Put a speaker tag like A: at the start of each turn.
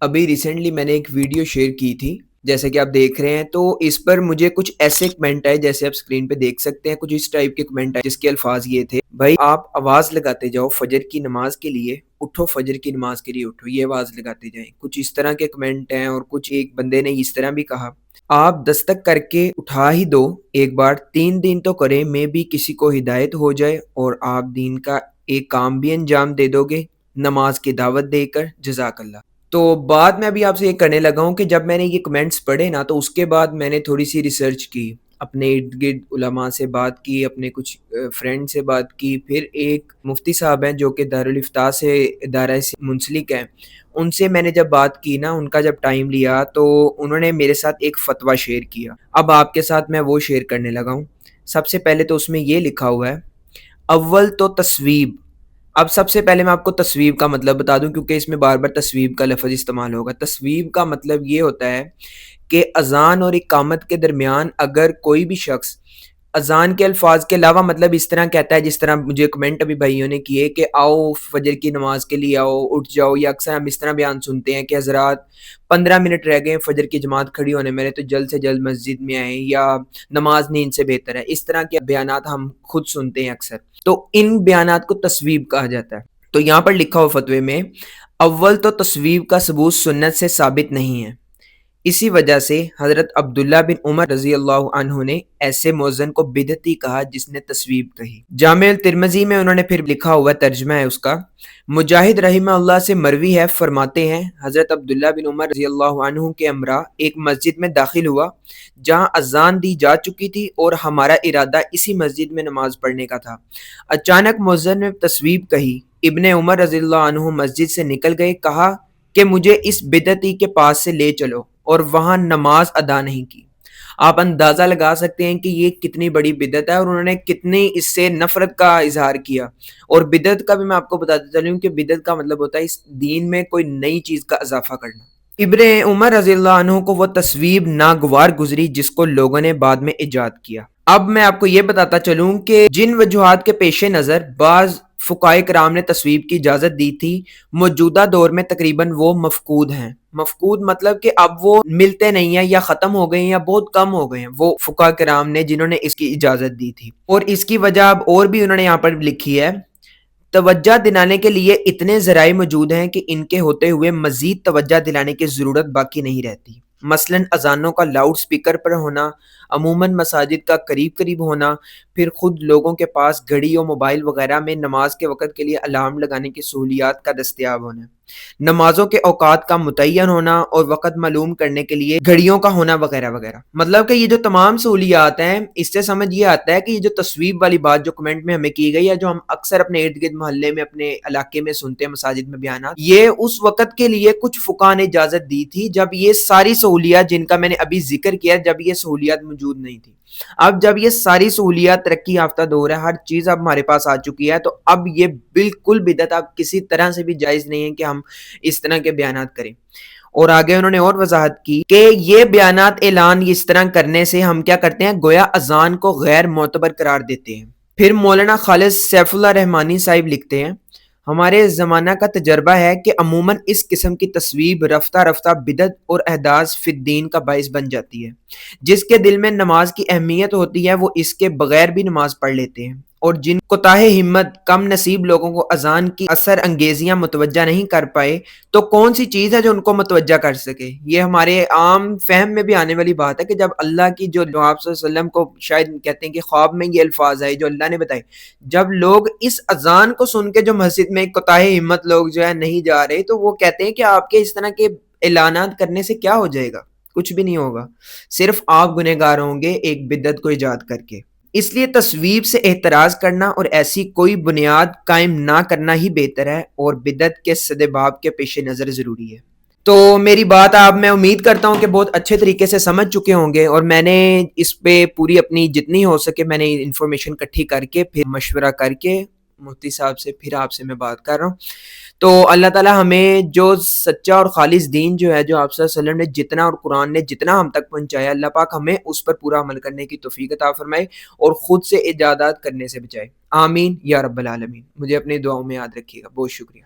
A: ابھی ریسنٹلی میں نے ایک ویڈیو شیئر کی تھی جیسے کہ آپ دیکھ رہے ہیں، تو اس پر مجھے کچھ ایسے کمنٹ آئے جیسے آپ اسکرین پہ دیکھ سکتے ہیں، کچھ اس ٹائپ کے کمنٹ آئے جس کے الفاظ یہ تھے: بھائی آپ آواز لگاتے جاؤ فجر کی نماز کے لیے، اٹھو فجر کی نماز کے لیے اٹھو، یہ آواز لگاتے جائیں. کچھ اس طرح کے کمنٹ ہیں، اور کچھ ایک بندے نے اس طرح بھی کہا: آپ دستک کر کے اٹھا ہی دو ایک بار، 3 دن تو کریں، میں بھی کسی کو ہدایت ہو جائے اور آپ دین کا ایک کام بھی انجام دے دو گے نماز کی دعوت دے کر. جزاک اللہ. تو بعد میں ابھی آپ سے یہ کرنے لگا ہوں کہ جب میں نے یہ کمنٹس پڑھے نا، تو اس کے بعد میں نے تھوڑی سی ریسرچ کی، اپنے ارد گرد علماء سے بات کی، اپنے کچھ فرینڈ سے بات کی، پھر ایک مفتی صاحب ہیں جو کہ دارالفتاح سے ادارہ سے منسلک ہیں، ان سے میں نے جب بات کی نا، ان کا جب ٹائم لیا تو انہوں نے میرے ساتھ ایک فتویٰ شیئر کیا. اب آپ کے ساتھ میں وہ شیئر کرنے لگا ہوں. سب سے پہلے تو اس میں یہ لکھا ہوا ہے: اول تو تصویب. اب سب سے پہلے میں آپ کو تصویب کا مطلب بتا دوں، کیونکہ اس میں بار بار تصویب کا لفظ استعمال ہوگا. تصویب کا مطلب یہ ہوتا ہے کہ اذان اور اقامت کے درمیان اگر کوئی بھی شخص اذان کے الفاظ کے علاوہ مطلب اس طرح کہتا ہے، جس طرح مجھے کمنٹ ابھی بھائیوں نے کیے کہ آؤ فجر کی نماز کے لیے آؤ، اٹھ جاؤ، یا اکثر ہم اس طرح بیان سنتے ہیں کہ حضرات 15 منٹ رہ گئے فجر کی جماعت کھڑی ہونے میں، تو جلد سے جلد مسجد میں آئیں، یا نماز نیند سے بہتر ہے. اس طرح کے بیانات ہم خود سنتے ہیں اکثر، تو ان بیانات کو تصویب کہا جاتا ہے. تو یہاں پر لکھا ہو فتوے میں: اول تو تصویب کا ثبوت سنت سے ثابت نہیں ہے. اسی وجہ سے حضرت عبداللہ بن عمر رضی اللہ عنہ نے ایسے مؤذن کو بدعتی کہا جس نے تصویب کہی. جامع الترمذی میں انہوں نے پھر لکھا ہوا ترجمہ ہے اس کا: مجاہد رحمہ اللہ سے مروی ہے، فرماتے ہیں حضرت عبداللہ بن عمر رضی اللہ عنہ کے ہمراہ ایک مسجد میں داخل ہوا جہاں اذان دی جا چکی تھی اور ہمارا ارادہ اسی مسجد میں نماز پڑھنے کا تھا. اچانک مؤذن نے تصویب کہی. ابن عمر رضی اللہ عنہ مسجد سے نکل گئے، کہا کہ مجھے اس بدعتی کے پاس سے لے چلو، اور وہاں نماز ادا نہیں کی. آپ اندازہ لگا سکتے ہیں کہ یہ کتنی بڑی بدعت ہے، اور انہوں نے کتنی اس سے نفرت کا اظہار کیا. اور بدعت کا بھی میں آپ کو بتاتا چلوں کہ بدعت کا مطلب ہوتا ہے اس دین میں کوئی نئی چیز کا اضافہ کرنا. ابن عمر رضی اللہ عنہ کو وہ تصویب ناگوار گزری جس کو لوگوں نے بعد میں ایجاد کیا. اب میں آپ کو یہ بتاتا چلوں کہ جن وجوہات کے پیش نظر بعض فقہائے کرام نے تصویب کی اجازت دی تھی، موجودہ دور میں تقریباً وہ مفقود ہیں. مفقود مطلب کہ اب وہ ملتے نہیں ہیں، یا ختم ہو گئے ہیں، یا بہت کم ہو گئے ہیں وہ فقہاء کرام نے جنہوں نے اس کی اجازت دی تھی. اور اس کی وجہ اب اور بھی انہوں نے یہاں پر لکھی ہے: توجہ دلانے کے لیے اتنے ذرائع موجود ہیں کہ ان کے ہوتے ہوئے مزید توجہ دلانے کی ضرورت باقی نہیں رہتی. مثلاً اذانوں کا لاؤڈ سپیکر پر ہونا، عموماً مساجد کا قریب قریب ہونا، پھر خود لوگوں کے پاس گھڑی اور موبائل وغیرہ میں نماز کے وقت کے لیے الارم لگانے کی سہولیات کا دستیاب ہونا، نمازوں کے اوقات کا متعین ہونا اور وقت معلوم کرنے کے لیے گھڑیوں کا ہونا، وغیرہ وغیرہ. مطلب کہ یہ جو تمام سہولیات ہیں، اس سے سمجھ یہ آتا ہے کہ یہ جو تصویب والی بات جو کمنٹ میں ہمیں کی گئی ہے، جو ہم اکثر اپنے ارد گرد محلے میں اپنے علاقے میں سنتے ہیں مساجد میں بیانات، یہ اس وقت کے لیے کچھ فقہاء نے اجازت دی تھی جب یہ ساری سہولیات جن کا میں نے ابھی ذکر کیا، جب یہ سہولیات موجود نہیں تھی. اب جب یہ ساری سہولیات ترقی یافتہ دور ہے، ہر چیز اب ہمارے پاس آ چکی ہے، تو اب یہ بالکل بدعت اب کسی طرح سے بھی جائز نہیں ہے کہ ہم اس طرح کے بیانات کریں. اور آگے انہوں نے اور وضاحت کی کہ یہ بیانات اعلان اس طرح کرنے سے ہم کیا کرتے ہیں، گویا اذان کو غیر معتبر قرار دیتے ہیں. پھر مولانا خالد سیف اللہ رحمانی صاحب لکھتے ہیں: ہمارے زمانہ کا تجربہ ہے کہ عموماً اس قسم کی تصویب رفتہ رفتہ بدعت اور احداث فی الدین کا باعث بن جاتی ہے. جس کے دل میں نماز کی اہمیت ہوتی ہے وہ اس کے بغیر بھی نماز پڑھ لیتے ہیں، اور جن کوتاہ ہمت کم نصیب لوگوں کو اذان کی اثر انگیزیاں متوجہ نہیں کر پائے، تو کون سی چیز ہے جو ان کو متوجہ کر سکے. یہ ہمارے عام فہم میں بھی آنے والی بات ہے کہ جب اللہ کی جو آپ صلی اللہ علیہ وسلم کو شاید کہتے ہیں کہ خواب میں یہ الفاظ آئے جو اللہ نے بتائے، جب لوگ اس اذان کو سن کے جو مسجد میں کوتاہ ہمت لوگ جو ہے نہیں جا رہے، تو وہ کہتے ہیں کہ آپ کے اس طرح کے اعلانات کرنے سے کیا ہو جائے گا، کچھ بھی نہیں ہوگا، صرف آپ گنہگار ہوں گے ایک بدعت کو ایجاد کر کے. اس لیے تصویب سے احتراز کرنا اور ایسی کوئی بنیاد قائم نہ کرنا ہی بہتر ہے، اور بدعت کے سدباب کے پیش نظر ضروری ہے. تو میری بات آپ میں امید کرتا ہوں کہ بہت اچھے طریقے سے سمجھ چکے ہوں گے، اور میں نے اس پہ پوری اپنی جتنی ہو سکے میں نے انفارمیشن اکٹھی کر کے پھر مشورہ کر کے مفتی صاحب سے پھر آپ سے میں بات کر رہا ہوں. تو اللہ تعالیٰ ہمیں جو سچا اور خالص دین جو ہے، جو آپ صلی اللہ علیہ وسلم نے جتنا اور قرآن نے جتنا ہم تک پہنچایا، اللہ پاک ہمیں اس پر پورا عمل کرنے کی توفیق عطا فرمائے اور خود سے ایجادات کرنے سے بچائے. آمین یا رب العالمین. مجھے اپنی دعاؤں میں یاد رکھیے گا. بہت شکریہ.